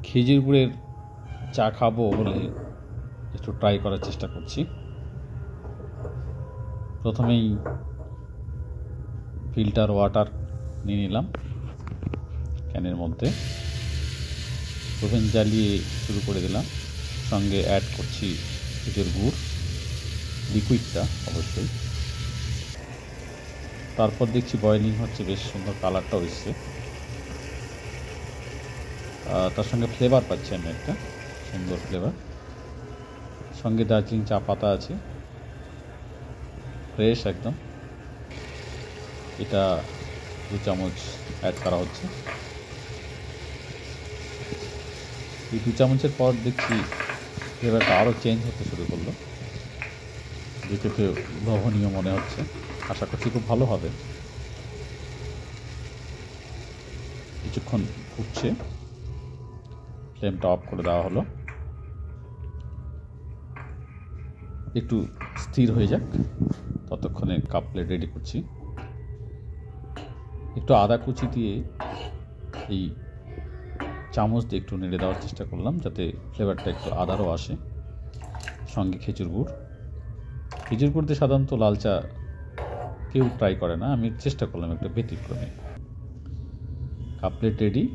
খেজুর গুড়ের চা খাবো বলে একটু ট্রাই করার চেষ্টা করছি। প্রথমেই ফিল্টার ওয়াটার নিয়ে নিলাম ক্যানের মধ্যে, ওভেন জ্বালিয়ে শুরু করে দিলাম। সঙ্গে অ্যাড করছি খেজুর গুড়, লিকুইডটা অবশ্যই। তারপর দেখছি বয়েলিং হচ্ছে, বেশ সুন্দর কালারটাও এসছে। তার সঙ্গে ফ্লেভার পাচ্ছি আমি একটা সুন্দর ফ্লেভার। সঙ্গে দার্জিলিং চা পাতা আছে, ফ্রেশ একদম। এটা 2 চামচ অ্যাড করা হচ্ছে। এই 2 চামচের পর দেখছি ফ্লেভারটা আরও চেঞ্জ হতে শুরু করলো, যেটাতে লোভনীয় মনে হচ্ছে। আশা করছি খুব ভালো হবে। কিছুক্ষণ ফুটছে, ফ্লেমটা অফ করে দেওয়া হলো। একটু স্থির হয়ে যাক, ততক্ষণে কাপ প্লেট রেডি করছি। একটু আদা কুচি দিয়ে এই চামচ দিয়ে একটু নেড়ে দেওয়ার চেষ্টা করলাম, যাতে ফ্লেভারটা একটু আদারও আসে। সঙ্গে খেজুর গুড়। খেজুর গুড় দিয়ে সাধারণত লাল চা কেউ ট্রাই করে না, আমি চেষ্টা করলাম একটা ব্যতিক্রমে। Cup plate ready.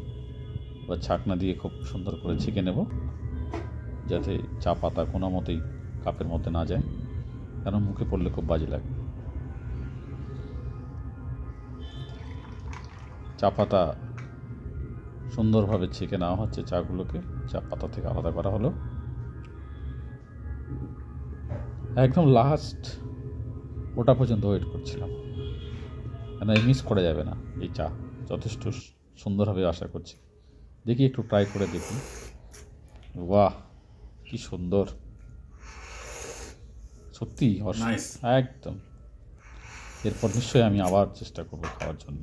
বা ছাকনা দিয়ে খুব সুন্দর করে ছেঁকে নেব, যাতে চা পাতা কোনো মতেই কাপের মধ্যে না যায়, কারণ মুখে পড়লে খুব বাজে লাগে। চা পাতা সুন্দরভাবে ছেঁকে নেওয়া হচ্ছে, চাগুলোকে চা পাতা থেকে আলাদা করা হলো। একদম লাস্ট ওটা পর্যন্ত ওয়েট করছিলাম, কেন মিস করা যাবে না। এই চা যথেষ্ট সুন্দর হবে আশা করছি। দেখি একটু ট্রাই করে দেখি। বাহ, কি সুন্দর, সত্যি একদম। এরপর নিশ্চয়ই আমি আবার চেষ্টা করবো খাওয়ার জন্য।